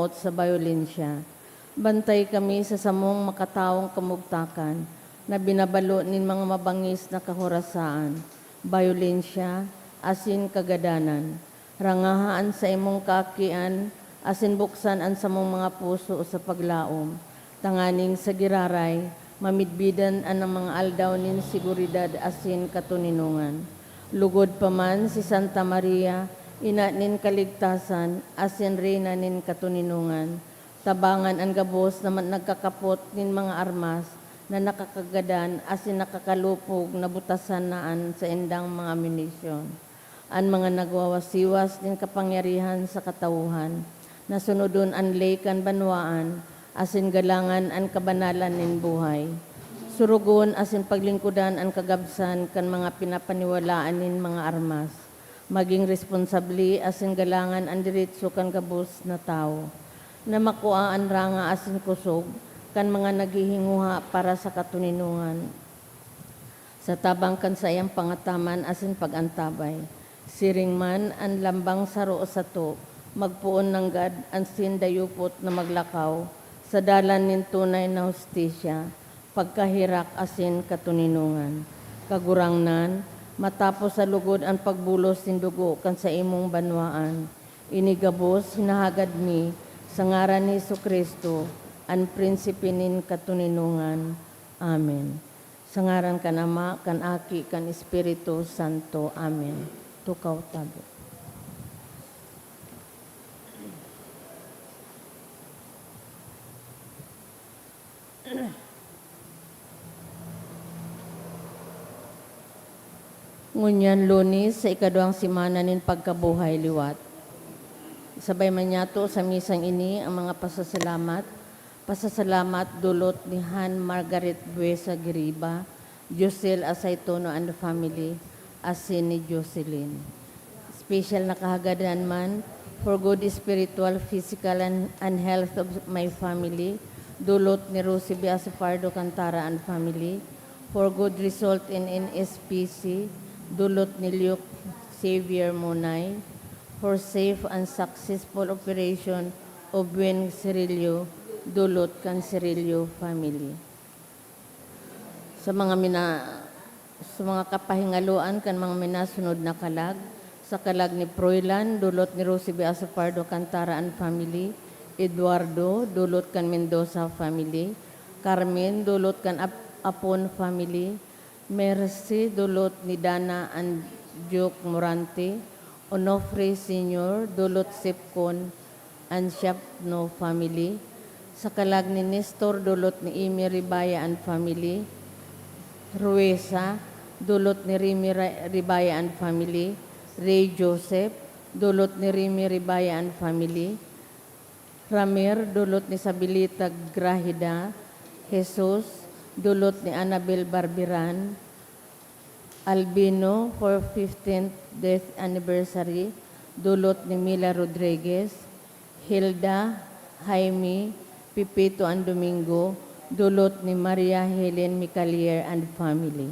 kamot sa bayolensya. Bantay kami sa samong makataong kamugtakan na binabalo nin mga mabangis na kahorasaan, bayolensya, asin kagadanan. Rangahaan sa imong kakian, asin buksan ang samong mga puso sa paglaom. Tanganing sa giraray, mamidbidan ang mga aldaw nin seguridad asin katuninungan. Lugod pa man si Santa Maria, ina nin kaligtasan, asin reyna nin katuninungan. Tabangan ang gabos na nagkakapot nin mga armas na nakakagadan asin nakakalupog na butasan naan sa indang mga munisyon. Ang mga nagwawasiwas nin kapangyarihan sa katauhan, na sunodon ang leykan banwaan, asin galangan ang kabanalan nin buhay. Surugon asin paglingkudan ang kagabsan kan mga pinapaniwalaan nin mga armas. Maging responsabli asin galangan ang diretso kan gabos na tao. Na makuhaan ranga asin kusog kan mga naghihinguha para sa katuninungan. Sa tabang kan sayang pangataman asin pagantabay. Siring man ang lambang saro sa to, magpuon ng gad ang sindayupot na maglakaw sa dalan nin tunay na hustisya, pagkahirak asin katuninungan. Kagurangnan, matapos sa lugod ang pagbulos nin dugo kan sa imong banwaan, inigabos hinahagad mi sa ngaran ni Jesucristo, ang prinsipe nin katuninungan. Amen. Sa ngaran kan Ama, kan Aki, kan Espiritu Santo. Amen. Tukaw tabo. Ngunyan Lunes sa ikaduhang simana nin pagkabuhay liwat. Sabay man yato sa misang ini ang mga pasasalamat dulot ni Han Margaret Buesa Giriba, Josel Asaytono and the family, asin ni Jocelyn. Special na kahagadan man for good spiritual, physical, and health of my family, dulot ni Rosie Biasa Pardo Cantara and family, for good result in NSPC, dulot ni Luke Xavier Monay, for safe and successful operation of Buen Cirillo, dulot kan Cirillo family. Sa mga kapahingaluan kan mga minasunod na kalag, sa kalag ni Froilan, dulot ni Rosie Biasa Pardo Cantara and family, Eduardo, dulot kan Mendoza family, Carmen, dulot kan Apon family, Mercy, dulot ni Dana and Duke Morante, Onofre Sr., dulot Sipcon and Shapno family, sa kalag ni Nestor, dulot ni Imi Ribaya and family, Ruesa, dulot ni Rimi Ribaya and family, Ray Joseph, dulot ni Rimi Ribaya and family, Ramir, dulot ni Sabilita Grahida, Jesus, dulot ni Annabel Barbiran, Albino for 15th death anniversary, dulot ni Mila Rodriguez, Hilda, Jaime, Pipito and Domingo, dulot ni Maria Helen Micalier and family.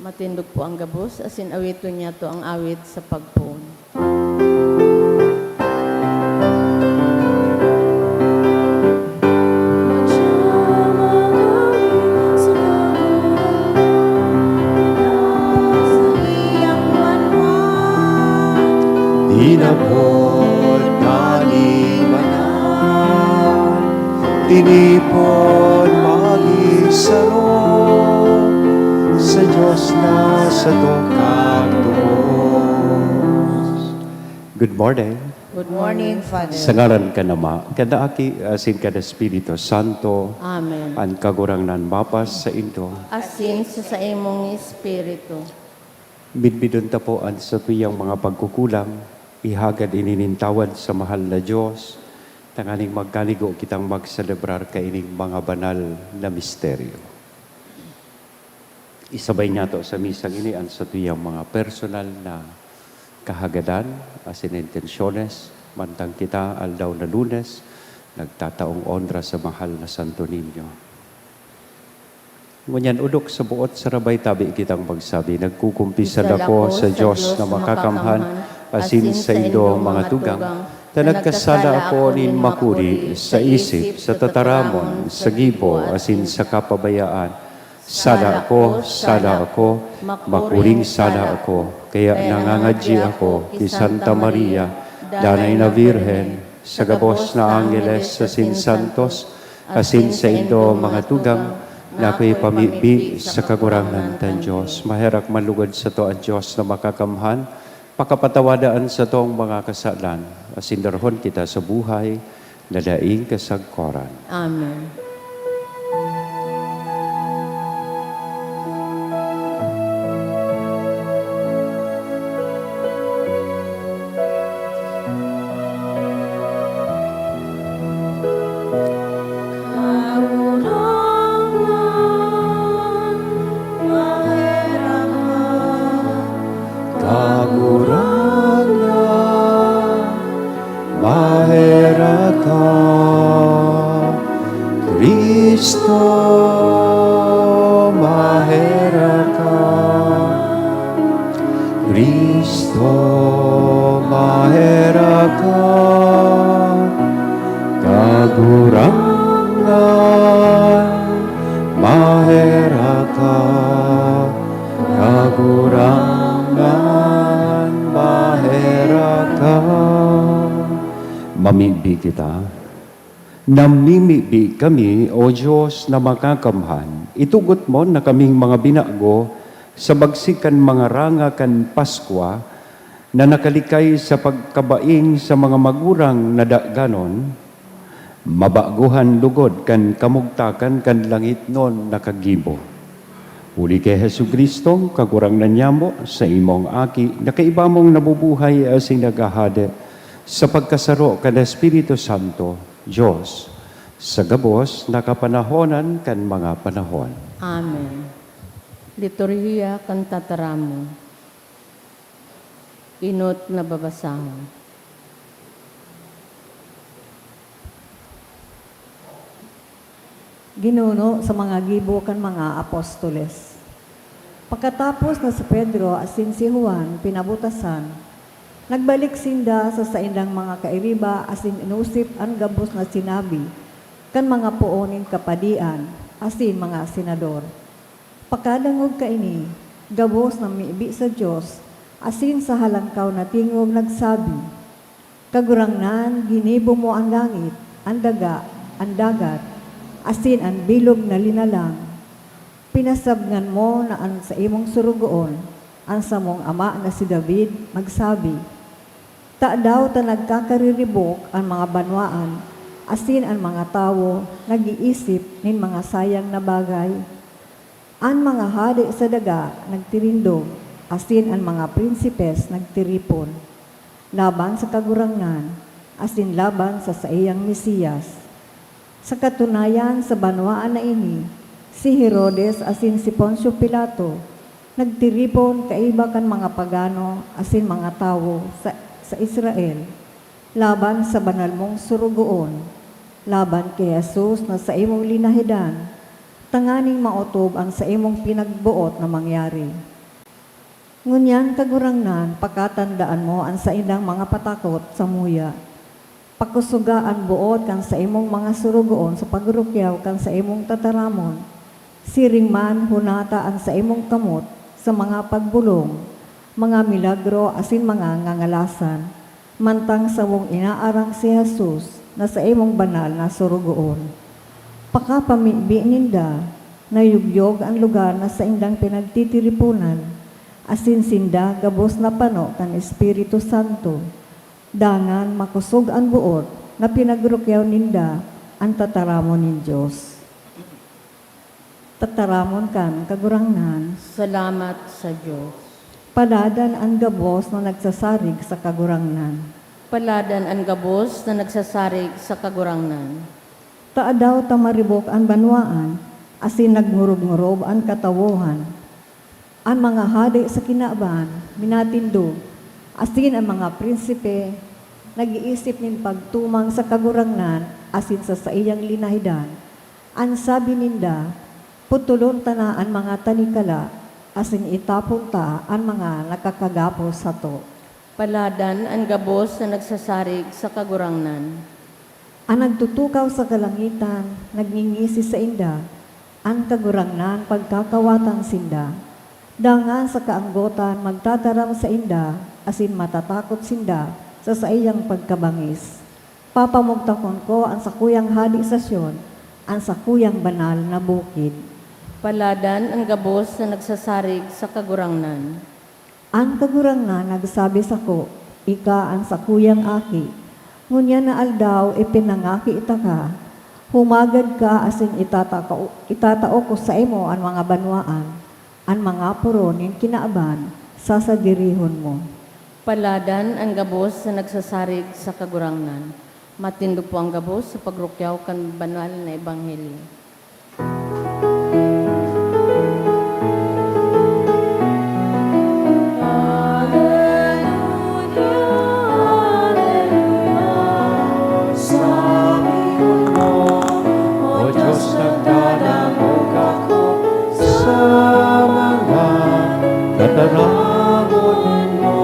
Matindog po ang gabos, asin awiton niya to ang awit sa pagpuon. Inapod kalimanan, tinipon magisaro, sa Diyos na sa tukang tubos. Good morning. Good morning, Father. Sa ngalan ka nama, kada aki asin kada Espiritu Santo, Amen. ang kagurangnan mapas sa into. Asin sa imong espiritu. Bidbidon ta po ang sa tuyang mga pagkukulang, ihagad ininintawan sa mahal na Diyos, tanganing magkaligo kitang magselebrar kaining mga banal na misteryo. Isabay niya to sa misang ini ang sa tuyang mga personal na kahagadan, asin intensyones, mantang kita aldaw na Lunes, nagtataong ondra sa mahal na Santo Niño. Ngunyan udok sa buot sarabay tabi kitang magsabi, nagkukumpisal ako sa Diyos na makakamhan, asin sa indo mga tugang, na nagkasala ako nin makuri sa isip, sa tataramon, sa gibo, asin sa kapabayaan. Sala ako, makuring sala ako, kaya nangangadji ako ki Santa Maria, Danay na Virhen, sa gabos na angeles, asin santos, asin sa indo mga tugang, na ako'y pamibi sa kagurangan ng Diyos. Maherak malugod sa to ang Diyos na makakamhan, pakapatawadaan sa tong mga kasalan, asindarhon kita sa buhay, na daing kasagkoran. Amen. Kagurangan, maheraka, Kristo, maheraka, Kristo, maheraka, kagurangan, maheraka, kagurangan, maheraka. Mamimbi kita. Namimimbi kami, O Diyos na makakamhan. Itugot mo na kaming mga binago sa bagsikan mga ranga kan Paskwa na nakalikay sa pagkabaing sa mga magurang na daganon, mabaguhan lugod kan kamugtakan kan langit non nakagibo. Uli kay Jesucristo, kagurang nanyamo sa imong aki, na kaiba mong nabubuhay asing nagahade sa pagkasaro kan Espiritu Santo, Diyos, sa gabos nakapanahonan kan mga panahon. Amen. Liturhiya kan tataramo. Inot na babasahon. Ginuno sa mga gibo kan mga apostoles. Pagkatapos na si Pedro asin si Juan pinabutasan, nagbalik sinda sa saindang mga kairiba asin inusip ang gabos na sinabi kan mga puonin kapadian asin mga senador. Pagkadangog kaini, gabos na miibi sa Diyos asin sa halangkaw na tingog nagsabi, kagurangnan ginibo mo ang langit, ang daga, ang dagat, asin ang bilog na linalang, pinasabngan mo na ang sa imong surugoon, ang samong ama na si David, magsabi, ta daw ta nagkakariribok ang mga banwaan, asin ang mga tao nag-iisip nin mga sayang na bagay. Ang mga hari sa daga nagtirindog, asin ang mga prinsipes nagtiripon, laban sa kagurangnan, asin laban sa saiyang Mesiyas. Sa katunayan sa banwaan na ini, si Herodes asin si Poncio Pilato, nagtiripon kaiba kan mga pagano asin mga tao sa Israel, laban sa banal mong surugoon, laban kay Jesus na sa imong linahidan, tanganing maotob ang sa imong pinagbuot na mangyari. Ngunyan kagurangnan, pakatandaan mo ang sa indang mga patakot sa muya. Pakusugaan buot kan sa imong mga surugoon sa pagrukyaw kan sa imong tataramon. Siring man hunata ang sa imong kamot sa mga pagbulong, mga milagro asin mga ngangalasan. Mantang sa wong inaarang si Jesus na sa imong banal na surugoon. Pakapamibi ninda, nayugyog ang lugar na sa indang pinagtitiripunan. Asin sinda gabos na pano kan Espiritu Santo. Dangan makusog ang buot na pinagrukyaw ninda ang tataramon nin Diyos. Tataramon kan kagurangnan, Salamat sa Diyos. paladan ang gabos na nagsasarig sa kagurangnan. Paladan ang gabos na nagsasarig sa kagurangnan. Taadaw tamaribok ang banwaan, asin nagmurog-murob ang katawuhan. Ang mga hadi sa kinaaban, minatindog, asin ang mga prinsipe, nag-iisip nin pagtumang sa kagurangnan, asin sa iyang linahidan. Ang sabi ninda, putulon ta na ang mga tanikala, asin itapon ta ang mga nakakagapos sa to. Paladan ang gabos na nagsasarig sa kagurangnan. Ang nagtutukaw sa kalangitan, nagngingisi sa inda, ang kagurangnan pagkakawatan sinda. Dangan sa kaanggotan magtataram sa inda, asin matatakot sinda sa iyang pagkabangis. Papamugtakon ko ang sakuyang hadi sa Sion, ang sakuyang banal na bukid. Paladan ang gabos na nagsasarig sa kagurangnan. Ang kagurangnan nagsabi sa ko, ika ang sakuyang aki. Ngunya na aldaw ipinangaki ita ka, humagad ka asin itatao ko sa imo ang mga banwaan, ang mga puro nin kinaaban, sasadirihon mo. Paladan ang gabos na nagsasarig sa kagurangnan. Matindog po ang gabos sa pagrukyaw kan banal na ebanghelyo. O Diyos, nagdadamog ako sa mga tataramon mo.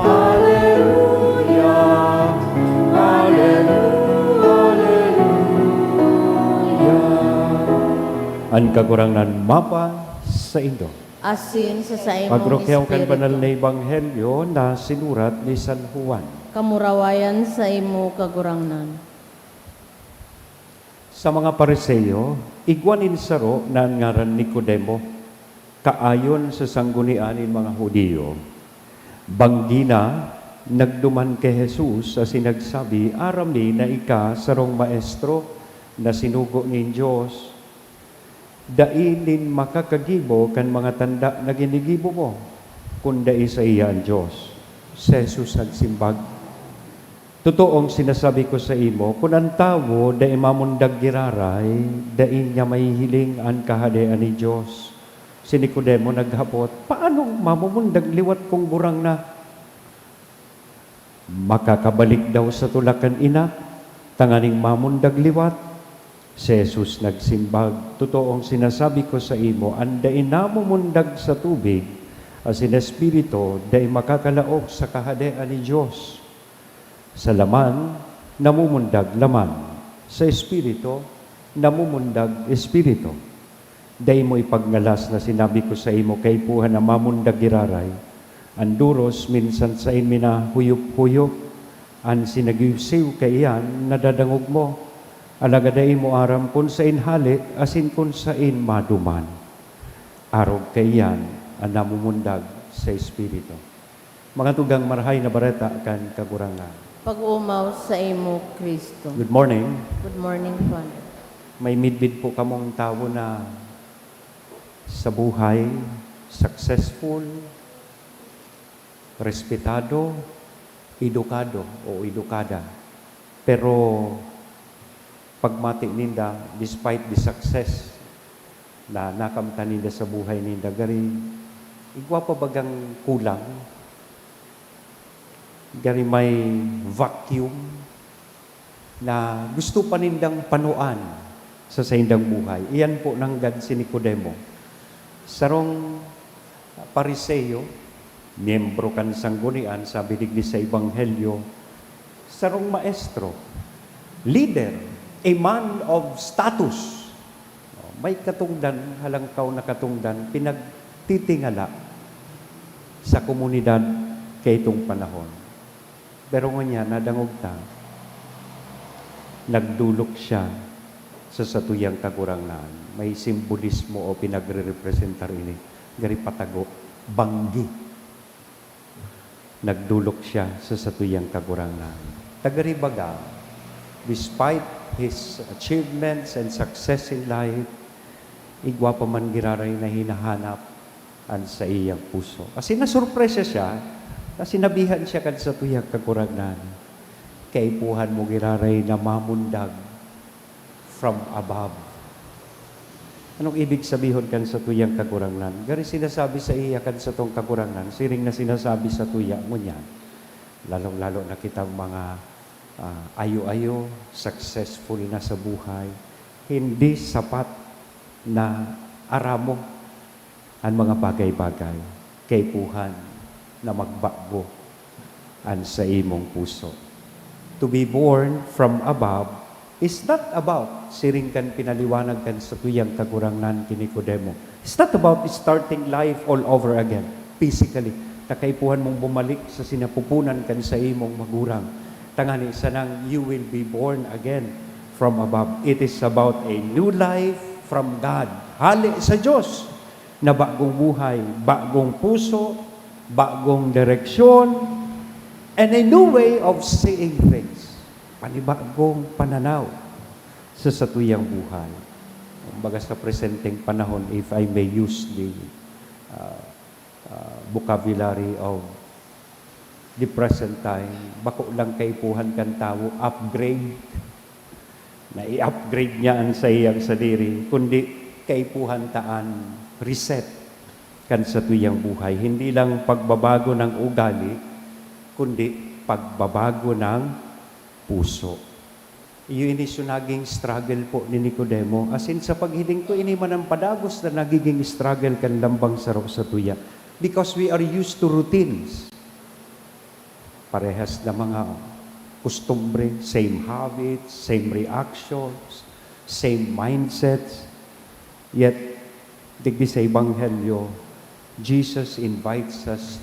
Alleluia, Alleluia. Ang kagurangnan mapa sa Indo. Asin sa imong Pagrukyaw kan banal na espiritu. ebanghelyo na sinurat ni San Juan. Kamurawayan sa imo kagurangnan. Sa mga Pariseo, igwanin saro na ngaran Nicodemo, kaayon sa sanggunian ng mga Hudiyo. Banggina, nagduman kay Jesus sa sinagsabi, aram ni na ika sarong maestro na sinugo nin Diyos. Dailin makakagibo kan mga tanda na ginigibo mo, kung dai sa iya ang Diyos. Si Jesus nagsimbag, totoong sinasabi ko sa imo, kung ang tao dai mamundag giraray, dai niya may hiling ang kahadean ni Diyos. Si Nicodemo naghapot, paano mamumundag liwat kong burang na? Makakabalik daw sa tulakan ina, tanganing mamundag liwat. Si Jesus nagsimbag, totoong sinasabi ko sa imo, ang dai namumundag sa tubig, asin espiritu, dai makakalaok sa kahadean ni Diyos. Sa laman, namumundag laman. Sa espiritu, namumundag espiritu. Day mo ipagnalas na sinabi ko sa imo, kay puhan na mamundag giraray. Ang duros, minsan sa inmina huyop-huyop. Ang sinagiwsiw kay iyan, nadadangog mo. Alagaday mo aram kung sa inhali, asin kung sa in maduman. Arog kay iyan, ang namumundag sa espiritu. Mga tugang marahay na bareta kan kagurangan. Pag-umaw sa imo, Kristo. Good morning. Good morning, Father. May midbid po kamong tao na sa buhay, successful, respetado, edukado o edukada. Pero pagmati ninda, despite the success na nakamta ninda sa buhay ninda, gari, igwa pa bagang kulang, gari may vacuum na gusto pa nindang panuan sa indang buhay. Iyan po nanggad si Nicodemo. Sarong Pariseo, miyembro kan sanggunian, sabi digdi sa Ebanghelyo, sarong maestro, leader, a man of status. May katungdan, halangkaw na katungdan, pinagtitingala sa komunidad kay itong panahon. Pero ngunya, nadangog ta, nagdulok siya sa satuyang kakurangan. May simbolismo o pinagre-representar ini. Gari patago, banggi. Nagdulok siya sa satuyang kakurangan. Tagaribaga, despite his achievements and success in life, igwa pa man giraray na hinahanap an sa iyang puso. Kasi nasurpresa siya, kasi nabihan siya kan sa tuyang kakurangan. Kaipuhan mo giraray na mamundag from above. Anong ibig sabihin kan sa tuyang kakurangan? Gari sinasabi sa iya kan sa tong kakurangan, siring na sinasabi sa tuya mo niyan. Lalong-lalo na kitang mga ayo-ayo, successful na sa buhay, hindi sapat na aramo ang mga bagay-bagay, kaipuhan na magbago an sa imong puso. To be born from above is not about, siring kan pinaliwanag kan sa tuyang kakurangan kini Nicodemo. It's not about starting life all over again, physically. Takaipuhan mong bumalik sa sinapupunan kan sa imong magurang. Tangani sanang you will be born again from above. It is about a new life from God. Hali sa Diyos na bagong buhay, bagong puso, bagong direksyon, and a new way of seeing things. Panibagong pananaw sa satuyang buhay. Kumbaga sa presenteng panahon, if I may use the vocabulary of the present time, bako lang kaipuhan kan tao, upgrade. Na i-upgrade niya ang sa iyang sadiri, kundi kaipuhan taan, reset kan sa tuyang buhay. Hindi lang pagbabago ng ugali, kundi pagbabago ng puso. Iyon naging struggle po ni Nicodemo. As in, sa paghiling ko, ini man ang padagos na nagiging struggle kan lambang sarok sa tuya. Because we are used to routines. Parehas na mga kustumbre, same habits, same reactions, same mindsets. Yet, digdi sa Ebanghelyo, Jesus invites us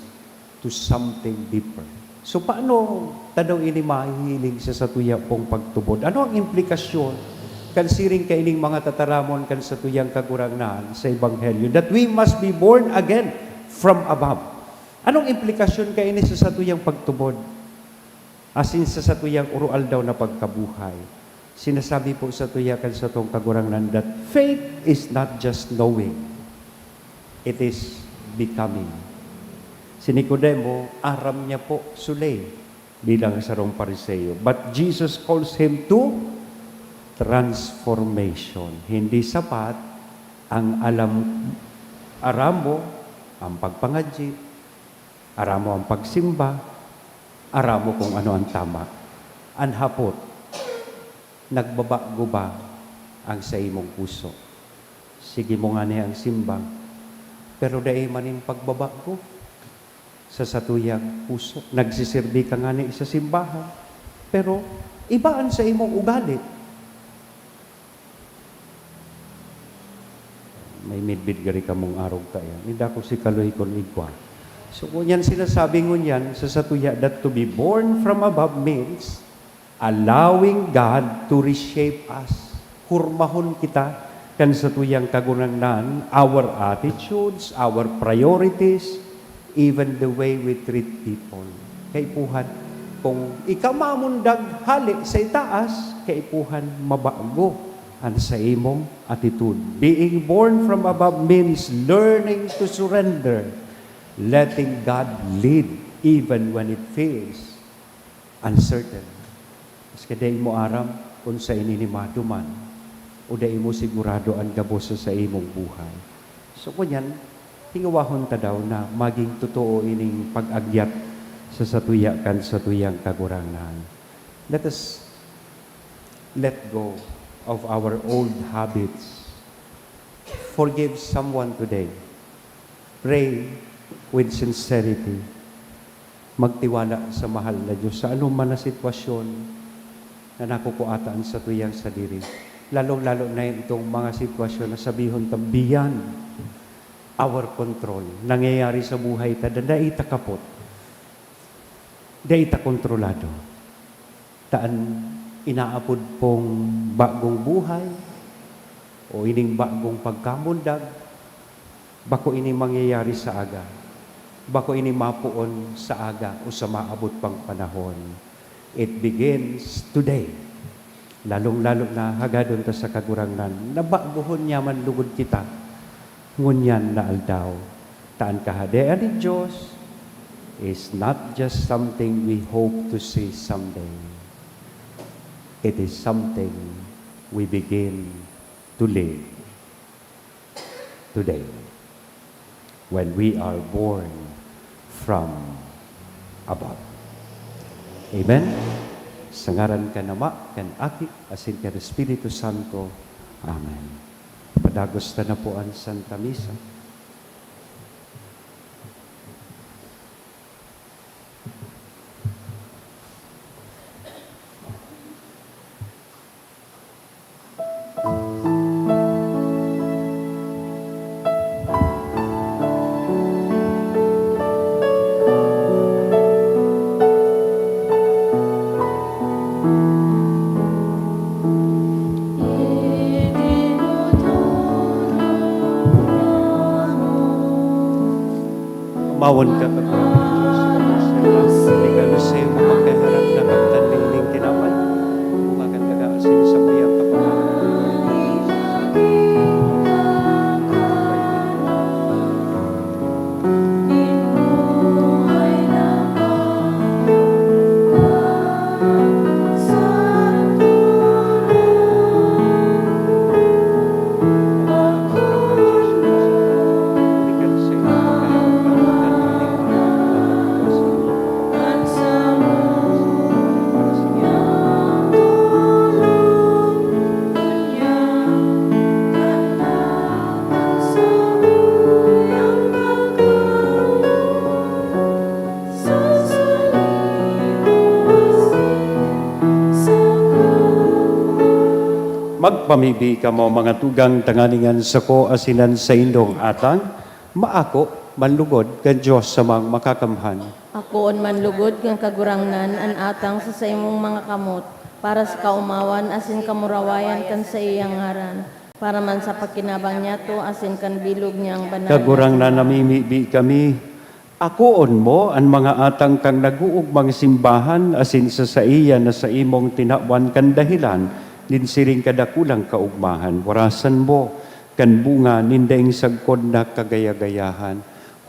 to something deeper. So, paano tanaw ini mahihiling sa satuya pong pagtubod? Ano ang implikasyon kansiring kaining mga tataramon kan sa tuyang kakurangan sa Ebanghelyo? That we must be born again from above. Anong implikasyon kaini sa satuyang pagtubod? Asin sa satuyang urual daw na pagkabuhay. Sinasabi po sa tuyakan sa tong kagurangan that faith is not just knowing. It is becoming. Si Nicodemo, aram niya po sulay bilang sarong Pariseo. But Jesus calls him to transformation. Hindi sapat ang aram mo ang pagpangadji, aram mo ang pagsimba, aram mo kung ano ang tama. Anhapot, nagbabago ba ang sa imong puso? Sige mo nga niya ang simba, pero dahil manin pagbabago sa satuyang puso. Nagsisirbi ka nga ni sa simbahan, pero ibaan sa imong ugali. May midbid gari ka mong arog kaya. Hindi ko si Kaloy kon igwa. So, kunyan sinasabi ngunyan sa satuya that to be born from above means allowing God to reshape us. Hurmahon kita kan satuyang kagunangnan, our attitudes, our priorities, even the way we treat people. Kaipuhan, kung ikaw mamundag hali sa itaas, kaipuhan mabago ang sa imong attitude. Being born from above means learning to surrender, letting God lead even when it feels uncertain. Mas kaday mo aram kung sa ininimado man, o day mo sigurado ang gabos sa imong buhay. So kunyan, hingawahon ta daw na maging totoo ining pag-agyat sa satuyakan sa tuyang kagurangan. Let us let go of our old habits. Forgive someone today. Pray with sincerity, magtiwala sa mahal na Diyos sa anuman na sitwasyon na nakukuataan sa tuyang sa diri. Lalo-lalo na itong mga sitwasyon na sabihon beyond our control. Nangyayari sa buhay ta, na ita kapot. Da ita kontrolado. Taan inaapod pong bagong buhay o ining bagong pagkamundag, bako ini mangyayari sa aga. Bako ini mapuon sa aga o sa maabot pang panahon. It begins today. Lalong-lalo na hagadon ta sa kagurangnan. Nabaguhon niya man lugod kita. Ngunyan na aldaw. Taan kahadean ni Diyos is not just something we hope to see someday. It is something we begin to live today when we are born from above. Amen? Sa ngaran ka nama, kan aki, asin ka Espiritu Santo. Amen. Padagos na po ang Santa Misa. Mawon ka hindi ka lusay mo magkaharap na magtanding tinaman. Umagan ka ka asin sa piyang Magpamibi ka mo mga tugang tanganingan sa ko asinan sa indong atang, maako manlugod kan Diyos sa mga makakamhan. Akoon man lugod kang kagurangnan an atang sa imong mga kamot para sa kaumawan asin kamurawayan kan sa iyang ngaran para man sa pagkinabang niya to asin kan bilog niyang banal. Kagurang na namimibi kami, akoon mo ang mga atang kang naguugmang simbahan asin sa iya na sa imong tinawan kan dahilan linsiring kadakulang kaugmahan, warasan mo, kan bunga nindaing sagkod na kagaya-gayahan,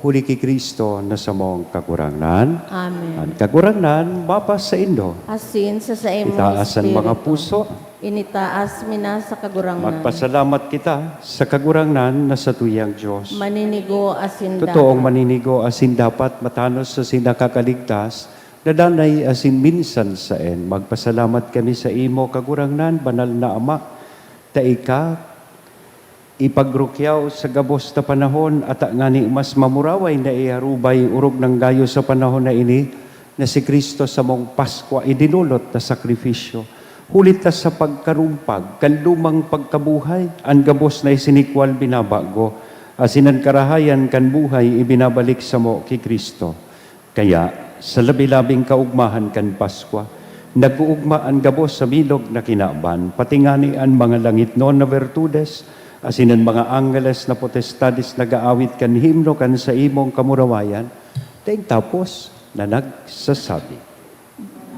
huli ki Kristo na sa mong kagurangnan. Amen. Ang kagurangnan, mapas sa indo. Asin sa imong Itaasan mga puso, initaas mina sa kagurangnan. magpasalamat kita sa kagurangnan na sa tuyang Diyos. Maninigo asin Totoong maninigo asin dapat matanos sa sinakakaligtas, nadanay asin minsan sa en. Magpasalamat kami sa imo kagurangnan, banal na Ama, taika, ipagrukyaw sa gabos na panahon at nga ni mas mamuraway na iarubay urog ng gayo sa panahon na ini na si Kristo sa mong Paskwa idinulot na sakripisyo. Hulit ta sa pagkarumpag, kanlumang pagkabuhay, ang gabos na isinikwal binabago, asinan karahayan kan buhay ibinabalik sa mo ki Kristo. Kaya, sa labi-labing kaugmahan kan Paskwa, nag-uugma ang gabos sa bilog na kinaban, patingani ang mga langit noon na virtudes, asinan mga angeles na potestades nag-aawit kan himno kan sa imong kamurawayan, tayong tapos na nagsasabi.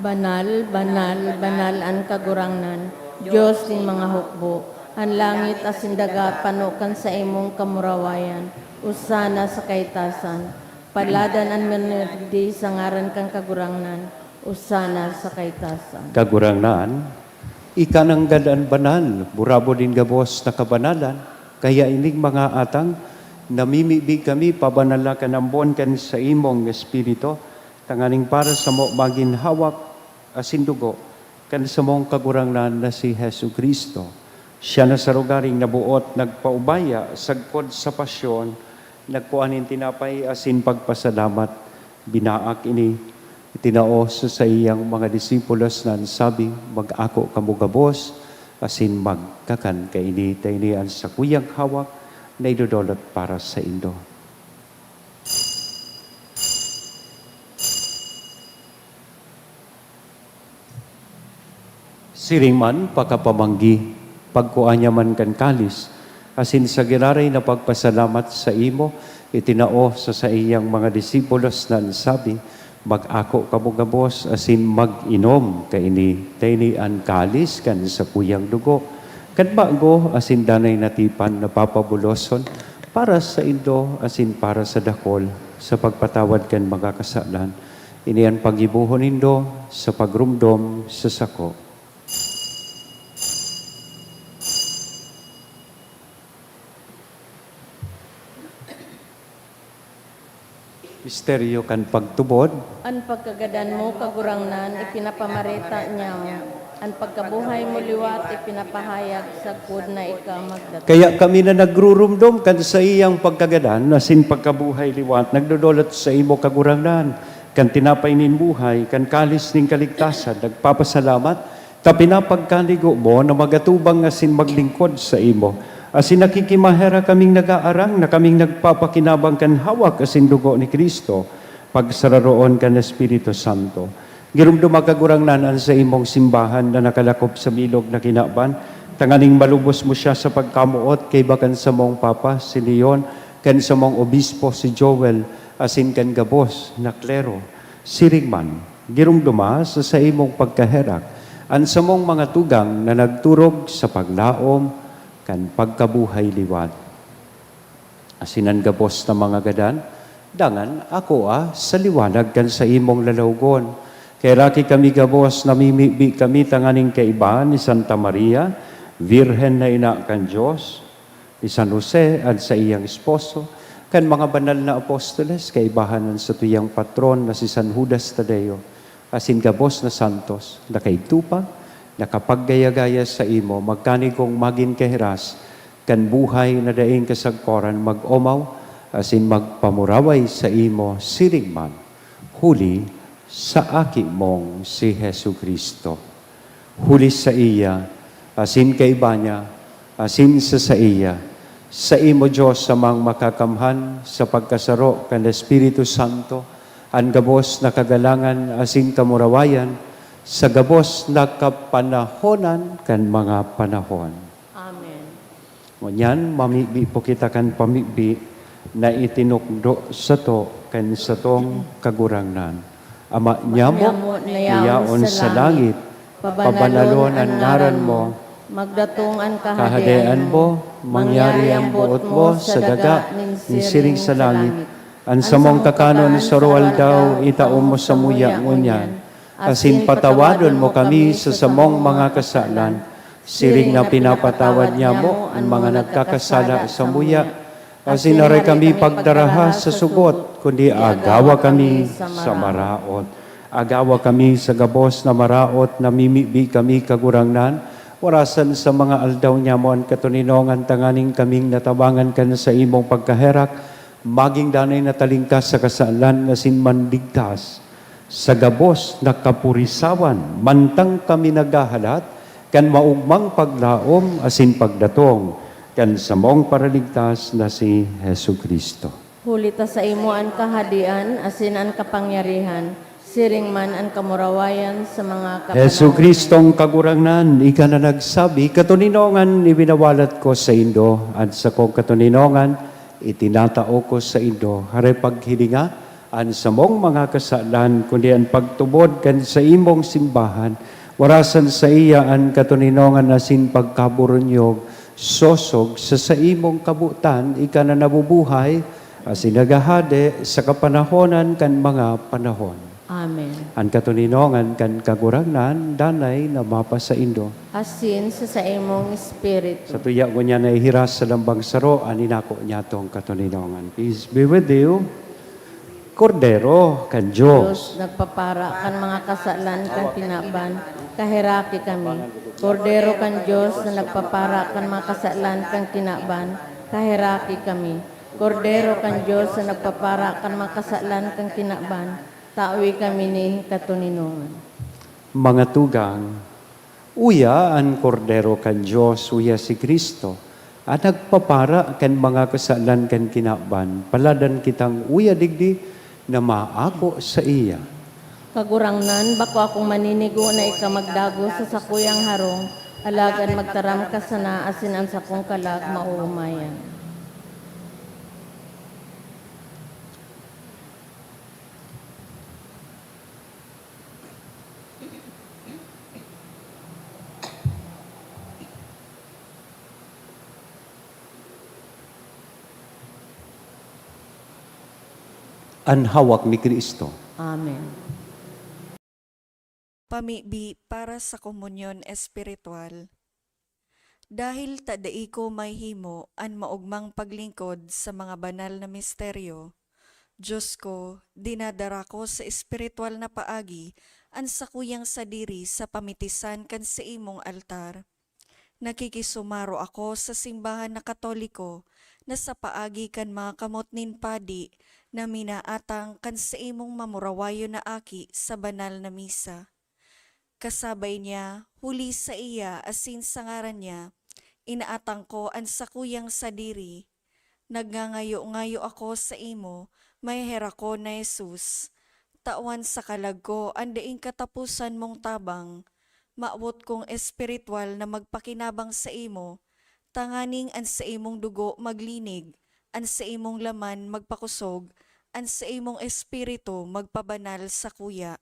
Banal, banal, banal ang kagurangnan, Diyos ng mga hukbo, ang langit asin daga panukan sa imong kamurawayan, usana sa kaitasan, paladan ang menedi sa ngaran kang kagurangnan, usana sa kaitasan. Kagurangnan, ikanang gadaan banal, burabo din gabos na kabanalan, kaya ining mga atang, namimibig kami, pabanala ka ng buwan kan sa imong espiritu, tanganing para sa mo maging hawak asin dugo, kan sa mong kagurangnan na si Hesu Kristo. Siya na sa rugaring nabuot, nagpaubaya, sagkod sa pasyon, nagkuanin tinapay asin pagpasalamat, binaak ini, itinao sa iyang mga disipulos na sabi, mag-ako kamugabos, asin magkakan kaini, tainian sa kuyang hawak, na idudolot para sa indo. Siring man, pagkapamanggi, pagkuanya man kan kalis, asin sa giraray na pagpasalamat sa imo, itinao sa iyang mga disipulos na sabi, mag-ako kamugabos, asin mag-inom kaini, tainian kalis kan sa kuyang dugo. Kan bago, asin danay natipan na papabuloson, para sa indo, asin para sa dakol, sa pagpatawad kan mga kasalan. Inian pagibuhon indo, sa pagrumdom, sa sako. Misteryo kan pagtubod, An pagkagadan mo, kagurangnan, ipinapamarita niya mo. An pagkabuhay mo liwat, ipinapahayag sa kud na ikaw magdating. kaya kami na nagrurumdom kan sa iyang pagkagadan, asin pagkabuhay liwat, nagdodolot sa imo kagurangnan, kan tinapay nin buhay, kan kalis ning kaligtasan, nagpapasalamat, ta pinapagkaligo mo na magatubang asin maglingkod sa imo. Asin nakikimahera kaming nag-aarang, na kaming nagpapakinabang kan hawak asin dugo ni Kristo, pagsararoon kan Espiritu Santo. Girumdum magkagurangnan sa imong simbahan na nakalakop sa milog na kinaban, tanganing malubos mo siya sa pagkamuot kay bakan sa mong Papa, si Leon, kan sa mong Obispo, si Joel, asin kan gabos na klero. Siringman, girumduma sa imong pagkaherak, an sa mong mga tugang na nagturog sa paglaom, kan pagkabuhay liwat. Asinan gabos na mga gadan, dangan ako sa liwanag kan sa imong lalawgon. Kaya laki kami gabos, namimibi kami tanganing kaiba ni Santa Maria, Virhen na ina kan Diyos, ni San Jose at sa iyang esposo, kan mga banal na apostoles, kaibahanan sa tuyang patron na si San Judas Tadeo, asin gabos na santos, na kaitupag, nakapaggaya-gaya sa imo, magkanikong maging keheras, kan buhay na daing kasagkoran mag-omaw, asin magpamuraway sa imo, siringman, huli, sa aki mong si Hesu Kristo. Huli sa iya, asin kay Banya, asin sa iya, sa imo Diyos sa mang makakamhan, sa pagkasaro kan Espiritu Santo, ang gabos na kagalangan, asin kamurawayan, sa gabos na kapanahonan kan mga panahon. Amen. Ngunyan, mamibi po kita kan pamibi na itinukdo sa to kan sa tong kagurangnan. Ama nyamo, niyaon sa langit, pabanalon ang ngaran mo, magdatong ang kahadean mo, mangyari ang buot mo sa daga, ni siring sa langit. Ang samong kakanon sa roal daw, itaom mo sa muya ngunyan. Asin patawadon mo kami sa samong mga kasalan, siring na pinapatawad niya mo ang mga nagkakasala sa muya. Asin naray kami pagdaraha sa sugot, kundi agawa kami sa maraot. Agawa kami sa gabos na maraot, na mimibi kami kagurangnan, warasan sa mga aldaw niya mo ang katuninongan, tanganing kaming natabangan ka na sa imong pagkaherak, maging danay na talingkas sa kasalan, na sinmandigtas. Sa gabos na kapurisawan, mantang kami naghahalat, kan maugmang paglaom, asin pagdatong, kan sa mong paraligtas na si Hesu Kristo. Hulita sa imo ang kahadian, asin ang kapangyarihan, siring man ang kamurawayan sa mga kapanahon. Hesu Kristong kagurangnan, ika na nagsabi, katuninongan ibinawalat ko sa Indo, at sa kong katuninongan, itinatao ko sa Indo, hare paghilinga, an sa mong mga kasalan, kundi ang pagtubod kan sa imong simbahan, warasan sa iya ang katuninongan na sin pagkaburunyog, sosog sa imong kabutan, ika na nabubuhay, asinagahade sa kapanahonan kan mga panahon. Amen. Ang katuninongan kan kagurangnan, danay na mapa sa Indo. Asin sa imong espiritu. Sa tuya ko niya na ihiras sa lambang saro, aninako niya tong katuninongan. Peace be with you. Kordero kan Diyos. Diyos, nagpapara kan mga kasalan kan tinaban, kahiraki kami. Kordero kan Diyos na nagpapara kan mga kasalan kan tinaban, kahiraki kami. Kordero kan Diyos sa nagpapara kan makasalan kang kinaban, tawi kami ni katuninungan. Mga tugang, uya ang kordero kan Diyos, uya si Kristo, at nagpapara kan mga kasalan kan kinaban, paladan kitang uya digdi na maako sa iya. Kagurangnan, bako akong maninigo na ikamagdago sa sakuyang harong, alagan magtaram ka sana asin ang sakong kalag mauumayan. Ang hawak ni Kristo. Amen. Pamibi para sa komunyon espiritual. Dahil tadai ko may himo an maugmang paglingkod sa mga banal na misteryo, Diyos ko, dinadara ko sa espiritual na paagi an sakuyang sadiri sa pamitisan kan sa imong altar. Nakikisumaro ako sa simbahan na Katoliko na sa paagi kan mga kamot nin padi na minaatang kan sa imong mamurawayo na aki sa banal na misa. Kasabay niya, huli sa iya asin sa ngaran niya, inaatang ko ang sakuyang sadiri. Nagngangayo-ngayo ako sa imo, may hera ko na Jesus. Tawan sa kalag ko, andaing katapusan mong tabang. Maawot kong espiritual na magpakinabang sa imo, tanganing an sa imong dugo maglinig, an sa imong laman magpakusog, an sa imong espiritu magpabanal sa kuya.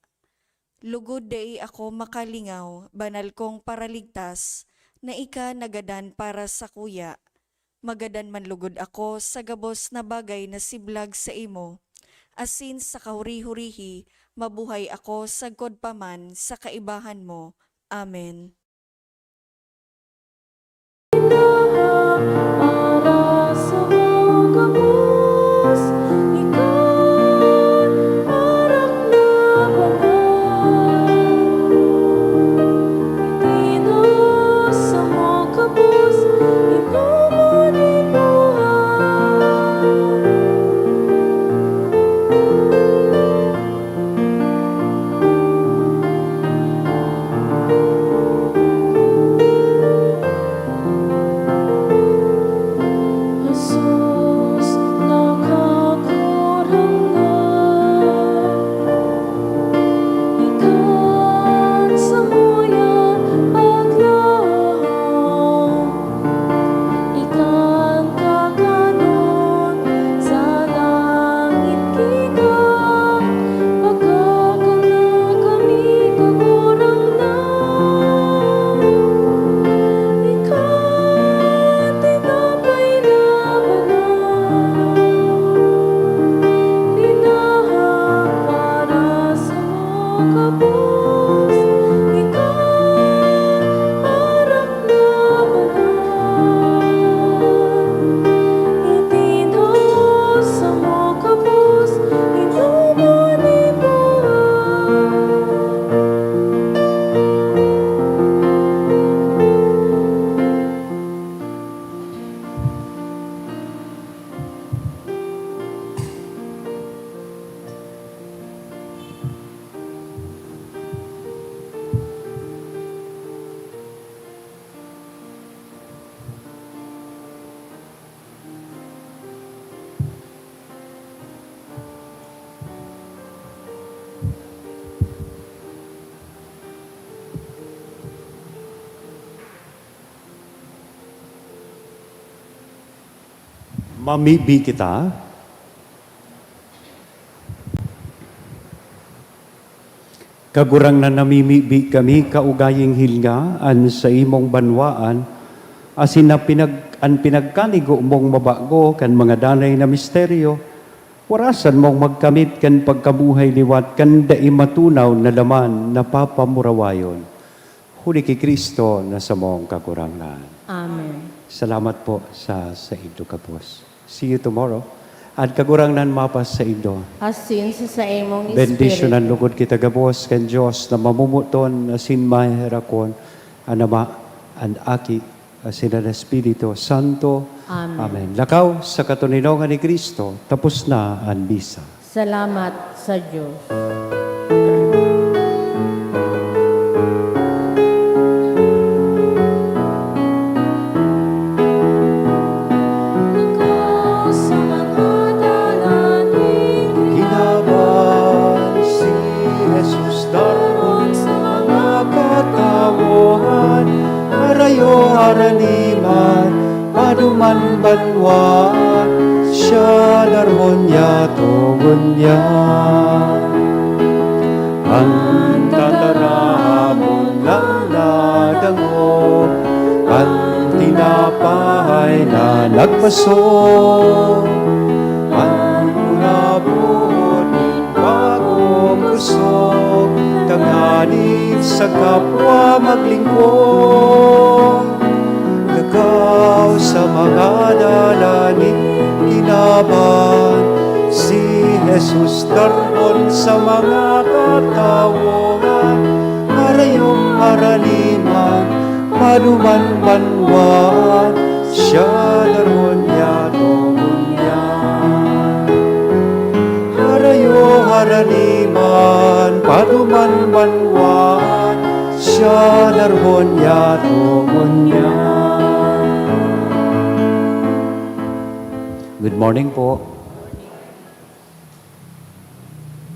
Lugod dai ako makalingaw, banal kong paraligtas, na ika nagadan para sa kuya. Magadan man lugod ako sa gabos na bagay na siblag sa imo. Asin sa kahuri-hurihi, mabuhay ako sagkod paman sa kaibahan mo. Amen. Para sa mga gabos, ikaw arak na banal. Itino sa mga gabos, ikaw Jesus, nakakurang na. Ikan sa muyan paglaong, ikan kakanon sa langit kikang, pagkakana kami kagurang na. Ikan tinapay na banal, linahang para sa mga kapos, ikaw arak na banal. Itino sa mga kapos, inuman ibuhay. Mamibi kita. Kagurang na namimibi kami kaugaying hilga an sa imong banwaan, asin na pinagkanigo mong mabago kan mga danay na misteryo, warasan mong magkamit kan pagkabuhay liwat kan dai matunaw na laman na papamurawayon. Huli kay Kristo na sa mong kakurangan. Amen. Salamat po sa ido kapos. See you tomorrow. At kagurangnan mapas sa ido. Asin sa imong Bendisyon ang espiritu. lugod kita gabos kan Diyos na mamumuton asin maherakon anama an aki asin ang Espiritu Santo Amen. Amen. Lakaw sa katuninongan ni Kristo, tapos na ang misa. Salamat sa Diyos. Ikaw sa mga dalangin, Kinaban si Jesus daron sa mga katawuhan, arayo araniman, paduman banwan, siya daron niya tugon niya. Ang tataramon ng nadango, ang tinapay na nagpaso, ang ulabot ng bagong kusog, tanganib sa kapwa maglingkod. Lagaw sa mga dalanin, kinaban si Jesus daron sa mga katawuhan, arayong araniman, paduman banwan, siya daron niya tugon niya. Arayo araniman, paduman banwan, siya daron niya tugon niya. Good morning po.